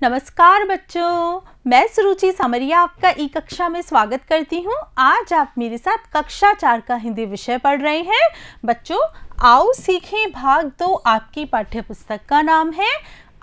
नमस्कार बच्चों, मैं सुरुचि समरिया आपका ई कक्षा में स्वागत करती हूँ। आज आप मेरे साथ कक्षा 4 का हिंदी विषय पढ़ रहे हैं। बच्चों आओ सीखें भाग 2 आपकी पाठ्य पुस्तक का नाम है।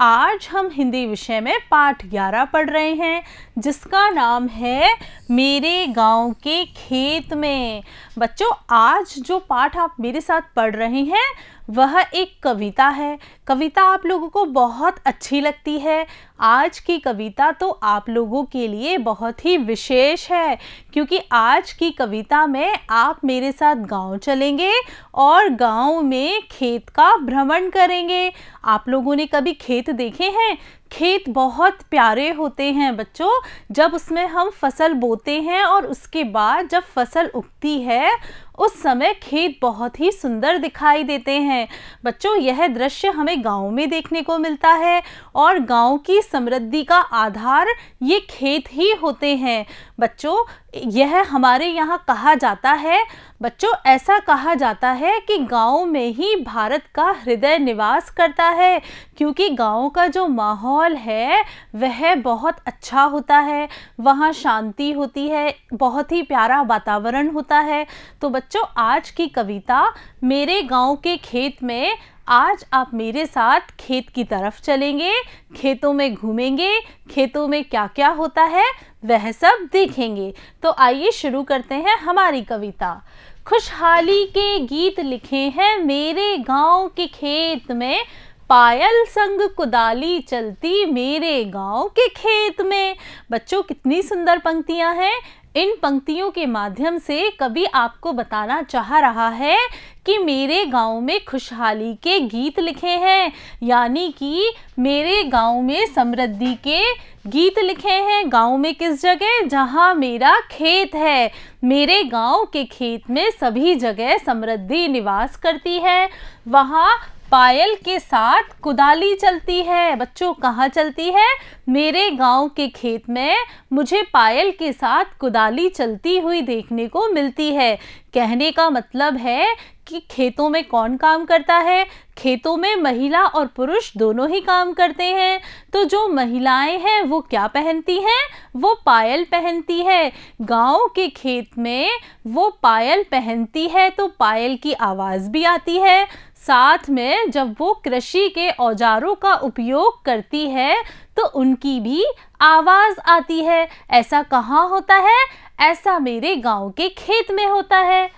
आज हम हिंदी विषय में पाठ 11 पढ़ रहे हैं जिसका नाम है मेरे गांव के खेत में। बच्चों आज जो पाठ आप मेरे साथ पढ़ रहे हैं वह एक कविता है। कविता आप लोगों को बहुत अच्छी लगती है। आज की कविता तो आप लोगों के लिए बहुत ही विशेष है क्योंकि आज की कविता में आप मेरे साथ गांव चलेंगे और गांव में खेत का भ्रमण करेंगे। आप लोगों ने कभी खेत देखे हैं? खेत बहुत प्यारे होते हैं बच्चों। जब उसमें हम फसल बोते हैं और उसके बाद जब फसल उगती है उस समय खेत बहुत ही सुंदर दिखाई देते हैं। बच्चों यह दृश्य हमें गांव में देखने को मिलता है और गांव की समृद्धि का आधार ये खेत ही होते हैं। बच्चों यह हमारे यहाँ कहा जाता है, बच्चों ऐसा कहा जाता है कि गांव में ही भारत का हृदय निवास करता है क्योंकि गांव का जो माहौल है वह बहुत अच्छा होता है। वहाँ शांति होती है, बहुत ही प्यारा वातावरण होता है। तो बच्चों आज की कविता मेरे गांव के खेत में, आज आप मेरे साथ खेत की तरफ चलेंगे, खेतों में घूमेंगे, खेतों में क्या क्या होता है वह सब देखेंगे। तो आइए शुरू करते हैं हमारी कविता। खुशहाली के गीत लिखे हैं मेरे गांव के खेत में, पायल संग कुदाली चलती मेरे गांव के खेत में। बच्चों कितनी सुंदर पंक्तियां हैं। इन पंक्तियों के माध्यम से कवि आपको बताना चाह रहा है कि मेरे गांव में खुशहाली के गीत लिखे हैं, यानी कि मेरे गांव में समृद्धि के गीत लिखे हैं। गांव में किस जगह? जहां मेरा खेत है। मेरे गांव के खेत में सभी जगह समृद्धि निवास करती है। वहां पायल के साथ कुदाली चलती है। बच्चों कहाँ चलती है? मेरे गांव के खेत में मुझे पायल के साथ कुदाली चलती हुई देखने को मिलती है। कहने का मतलब है कि खेतों में कौन काम करता है? खेतों में महिला और पुरुष दोनों ही काम करते हैं। तो जो महिलाएं हैं वो क्या पहनती हैं? वो पायल पहनती है। गांव के खेत में वो पायल पहनती है तो पायल की आवाज़ भी आती है। साथ में जब वो कृषि के औजारों का उपयोग करती है तो उनकी भी आवाज़ आती है। ऐसा कहाँ होता है? ऐसा मेरे गांव के खेत में होता है।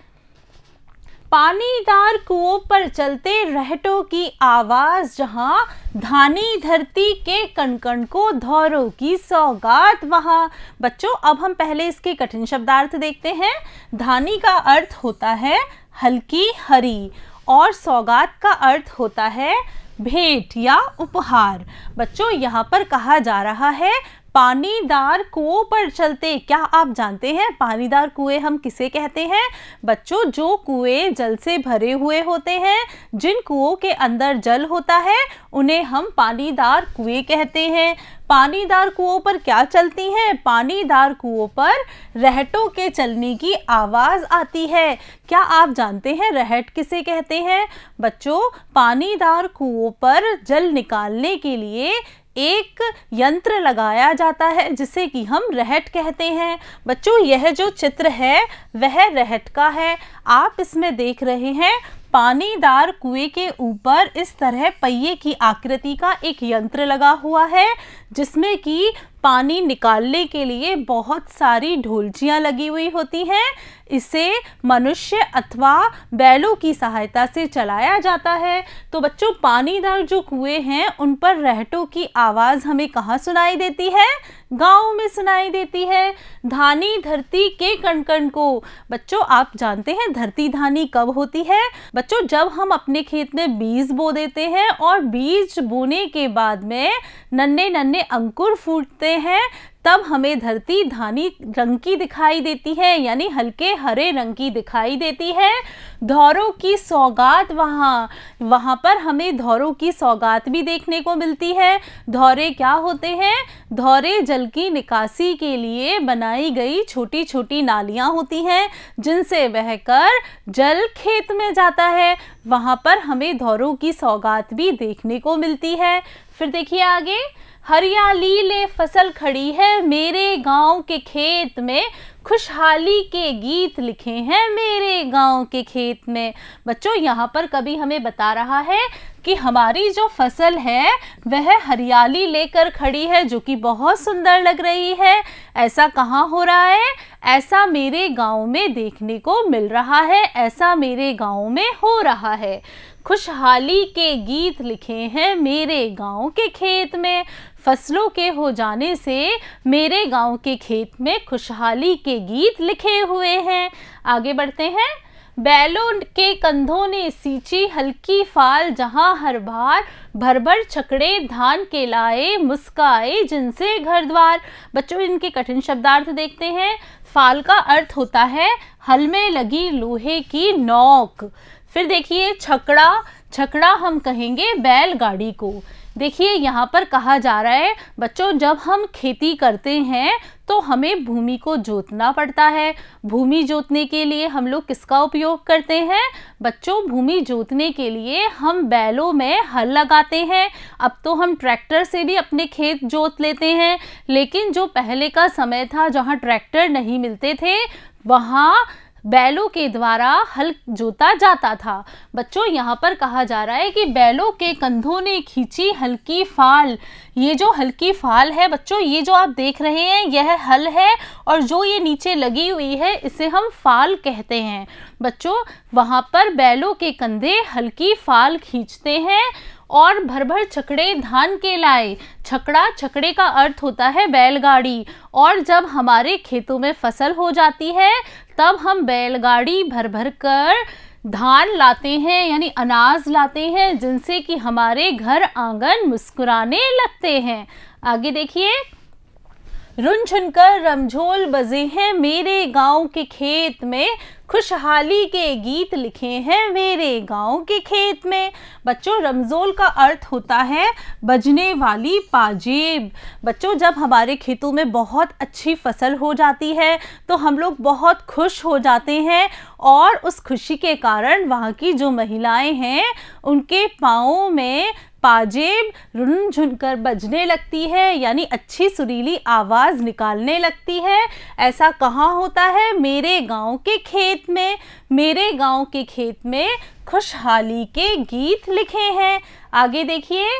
पानीदार कुओं पर चलते रहटों की आवाज़, जहाँ धानी धरती के कण-कण को धौरों की सौगात वहाँ। बच्चों अब हम पहले इसके कठिन शब्दार्थ देखते हैं। धानी का अर्थ होता है हल्की हरी और सौगात का अर्थ होता है भेंट या उपहार। बच्चों यहाँ पर कहा जा रहा है पानीदार कुओं पर चलते। क्या आप जानते हैं पानीदार कुएं हम किसे कहते हैं? बच्चों जो कुएं जल से भरे हुए होते हैं, जिन कुओं के अंदर जल होता है उन्हें हम पानीदार कुएं कहते हैं। पानीदार कुओं पर क्या चलती हैं? पानीदार कुओं पर रहटों के चलने की आवाज़ आती है। क्या आप जानते हैं रहट किसे कहते हैं? बच्चों पानीदार कुओं पर जल निकालने के लिए एक यंत्र लगाया जाता है जिसे कि हम रहट कहते हैं। बच्चों यह जो चित्र है वह रहट का है। आप इसमें देख रहे हैं पानीदार कुएं के ऊपर इस तरह पहिए की आकृति का एक यंत्र लगा हुआ है जिसमें कि पानी निकालने के लिए बहुत सारी ढोलचियाँ लगी हुई होती हैं। इसे मनुष्य अथवा बैलों की सहायता से चलाया जाता है। तो बच्चों पानीदार जो कुएं हैं उन पर रहटों की आवाज़ हमें कहाँ सुनाई देती है? गांव में सुनाई देती है। धानी धरती के कण-कण को। बच्चों आप जानते हैं धरती धानी कब होती है? बच्चों जब हम अपने खेत में बीज बो देते हैं और बीज बोने के बाद में नन्हे नन्हे अंकुर फूटते हैं तब हमें धरती धानी रंग की दिखाई देती है, यानी हल्के हरे रंग की दिखाई देती है। धौरों की सौगात वहाँ पर हमें धौरों की सौगात भी देखने को मिलती है। धौरे क्या होते हैं? धौरे जल की निकासी के लिए बनाई गई छोटी छोटी नालियाँ होती हैं जिनसे बहकर जल खेत में जाता है। वहाँ पर हमें धौरों की सौगात भी देखने को मिलती है। फिर देखिए आगे, हरियाली ले फसल खड़ी है मेरे गांव के खेत में, खुशहाली के गीत लिखे हैं मेरे गांव के खेत में। बच्चों यहाँ पर कवि हमें बता रहा है कि हमारी जो फसल है वह हरियाली लेकर खड़ी है, जो कि बहुत सुंदर लग रही है। ऐसा कहाँ हो रहा है? ऐसा मेरे गांव में देखने को मिल रहा है, ऐसा मेरे गांव में हो रहा है। खुशहाली के गीत लिखे हैं मेरे गांव के खेत में। फसलों के हो जाने से मेरे गांव के खेत में खुशहाली के गीत लिखे हुए हैं। आगे बढ़ते हैं। बैलों के कंधों ने सींची हल्की फाल, जहां हर बार भर भर छकड़े धान के लाए, मुस्काए जिनसे घर द्वार। बच्चों इनके कठिन शब्दार्थ देखते हैं। फाल का अर्थ होता है हल में लगी लोहे की नोक। फिर देखिए छकड़ा, छकड़ा हम कहेंगे बैलगाड़ी को। देखिए यहाँ पर कहा जा रहा है बच्चों, जब हम खेती करते हैं तो हमें भूमि को जोतना पड़ता है। भूमि जोतने के लिए हम लोग किसका उपयोग करते हैं? बच्चों भूमि जोतने के लिए हम बैलों में हल लगाते हैं। अब तो हम ट्रैक्टर से भी अपने खेत जोत लेते हैं, लेकिन जो पहले का समय था जहाँ ट्रैक्टर नहीं मिलते थे, वहाँ बैलों के द्वारा हल जोता जाता था। बच्चों यहाँ पर कहा जा रहा है कि बैलों के कंधों ने खींची हल्की फाल। ये जो हल्की फाल है बच्चों, ये जो आप देख रहे हैं यह हल है, और जो ये नीचे लगी हुई है इसे हम फाल कहते हैं। बच्चों वहाँ पर बैलों के कंधे हल्की फाल खींचते हैं और भर भर छकड़े धान के लाए। छकड़ा, छकड़े का अर्थ होता है बैलगाड़ी। और जब हमारे खेतों में फसल हो जाती है तब हम बैलगाड़ी भर भर कर धान लाते हैं, यानी अनाज लाते हैं, जिनसे कि हमारे घर आंगन मुस्कुराने लगते हैं। आगे देखिए, रुन कर रमझोल बजे हैं मेरे गांव के खेत में, खुशहाली के गीत लिखे हैं मेरे गांव के खेत में। बच्चों रमज़ोल का अर्थ होता है बजने वाली पाजेब। बच्चों जब हमारे खेतों में बहुत अच्छी फसल हो जाती है तो हम लोग बहुत खुश हो जाते हैं, और उस खुशी के कारण वहाँ की जो महिलाएं हैं उनके पाँवों में पाजेब रुन झुन कर बजने लगती है, यानी अच्छी सुरीली आवाज़ निकालने लगती है। ऐसा कहाँ होता है? मेरे गांव के खेत में। मेरे गांव के खेत में खुशहाली के गीत लिखे हैं। आगे देखिए,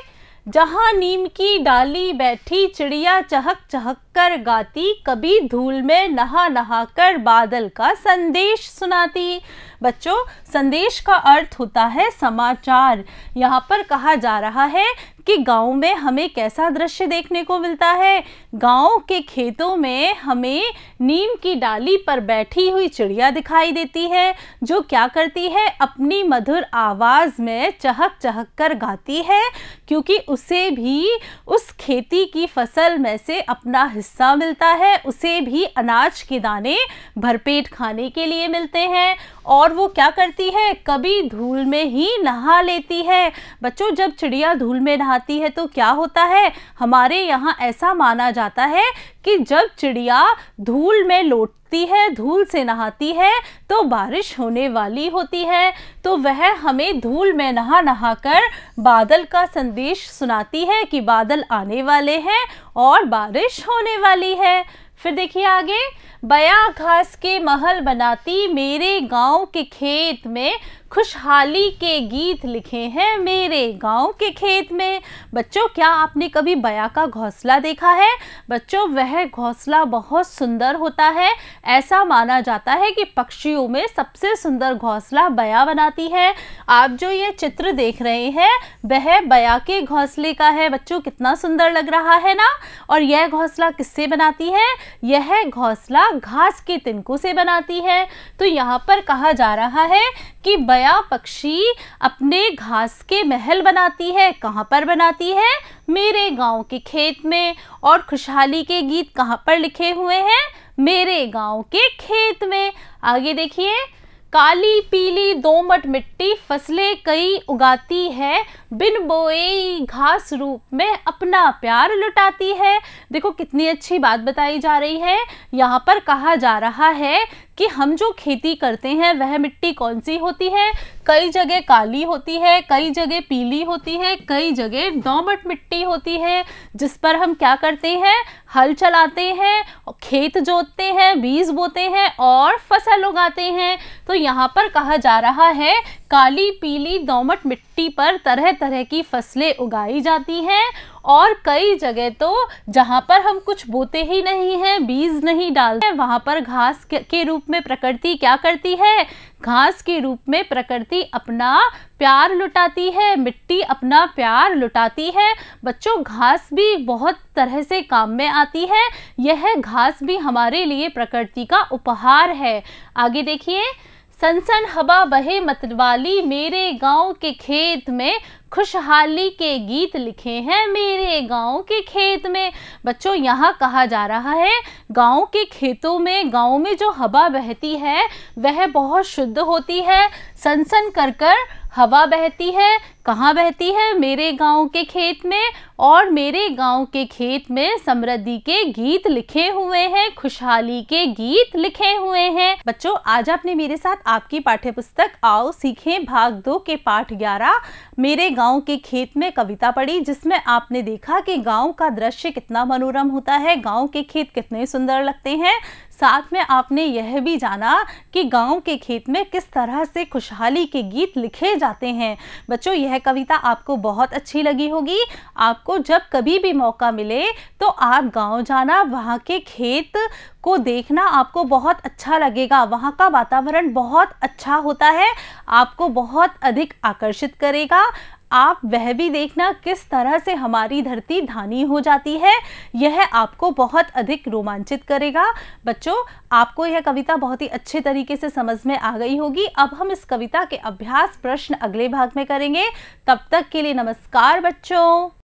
जहाँ नीम की डाली बैठी चिड़िया चहक चहक कर गाती, कभी धूल में नहा नहा कर बादल का संदेश सुनाती। बच्चों संदेश का अर्थ होता है समाचार। यहाँ पर कहा जा रहा है कि गांव में हमें कैसा दृश्य देखने को मिलता है? गांव के खेतों में हमें नीम की डाली पर बैठी हुई चिड़िया दिखाई देती है, जो क्या करती है? अपनी मधुर आवाज़ में चहक चहक कर गाती है, क्योंकि उसे भी उस खेती की फसल में से अपना हिस्सा मिलता है। उसे भी अनाज के दाने भरपेट खाने के लिए मिलते हैं, और वो क्या करती है? कभी धूल में ही नहा लेती है। बच्चों जब चिड़िया धूल में नहाती है तो क्या होता है? हमारे यहाँ ऐसा माना जाता है कि जब चिड़िया धूल में लौटती है, धूल से नहाती है, तो बारिश होने वाली होती है। तो वह हमें धूल में नहा नहा कर बादल का संदेश सुनाती है कि बादल आने वाले हैं और बारिश होने वाली है। फिर देखिए आगे, बया घास के महल बनाती मेरे गांव के खेत में, खुशहाली के गीत लिखे हैं मेरे गांव के खेत में। बच्चों क्या आपने कभी बया का घोंसला देखा है? बच्चों वह घोंसला बहुत सुंदर होता है। ऐसा माना जाता है कि पक्षियों में सबसे सुंदर घोंसला बया बनाती है। आप जो ये चित्र देख रहे हैं वह बया के घोंसले का है। बच्चों कितना सुंदर लग रहा है ना? और यह घोंसला किससे बनाती है? यह घोंसला घास के तिनकों से बनाती है। तो यहाँ पर कहा जा रहा है कि बया पक्षी अपने घास के महल बनाती है। कहाँ पर बनाती है? मेरे गांव के खेत में। और खुशहाली के गीत कहाँ पर लिखे हुए हैं? मेरे गांव के खेत में। आगे देखिए, काली पीली दोमट मिट्टी फसलें कई उगाती है, बिन बोए घास रूप में अपना प्यार लुटाती है। देखो कितनी अच्छी बात बताई जा रही है। यहाँ पर कहा जा रहा है कि हम जो खेती करते हैं वह मिट्टी कौन सी होती है। कई जगह काली होती है, कई जगह पीली होती है, कई जगह दोमट मिट्टी होती है, जिस पर हम क्या करते हैं, हल चलाते हैं, खेत जोतते हैं, बीज बोते हैं और फसल उगाते हैं। तो यहाँ पर कहा जा रहा है काली पीली दोमट मिट्टी पर तरह तरह की फसलें उगाई जाती हैं और कई जगह तो जहाँ पर हम कुछ बोते ही नहीं हैं, बीज नहीं डालते, वहाँ पर घास के रूप में प्रकृति क्या करती है, घास के रूप में प्रकृति अपना प्यार लुटाती है, मिट्टी अपना प्यार लुटाती है। बच्चों घास भी बहुत तरह से काम में आती है। यह घास भी हमारे लिए प्रकृति का उपहार है। आगे देखिए, सनसन हवा बहे मतवाली मेरे गांव के खेत में, खुशहाली के गीत लिखे हैं मेरे गांव के खेत में। बच्चों यहाँ कहा जा रहा है गांव के खेतों में, गांव में जो हवा बहती है वह बहुत शुद्ध होती है। सनसन कर कर हवा बहती है। कहाँ बहती है? मेरे गांव के खेत में। और मेरे गांव के खेत में समृद्धि के गीत लिखे हुए हैं, खुशहाली के गीत लिखे हुए हैं। बच्चों आज आपने मेरे साथ आपकी पाठ्यपुस्तक आओ सीखें भाग 2 के पाठ 11 मेरे गांव के खेत में कविता पढ़ी, जिसमें आपने देखा कि गांव का दृश्य कितना मनोरम होता है, गांव के खेत कितने सुंदर लगते हैं। साथ में आपने यह भी जाना कि गांव के खेत में किस तरह से खुशहाली के गीत लिखे जाते हैं। बच्चों यह कविता आपको बहुत अच्छी लगी होगी। आपको जब कभी भी मौका मिले तो आप गांव जाना, वहां के खेत को देखना आपको बहुत अच्छा लगेगा। वहां का वातावरण बहुत अच्छा होता है, आपको बहुत अधिक आकर्षित करेगा। आप वह भी देखना किस तरह से हमारी धरती धानी हो जाती है, यह आपको बहुत अधिक रोमांचित करेगा। बच्चों आपको यह कविता बहुत ही अच्छे तरीके से समझ में आ गई होगी। अब हम इस कविता के अभ्यास प्रश्न अगले भाग में करेंगे। तब तक के लिए नमस्कार बच्चों।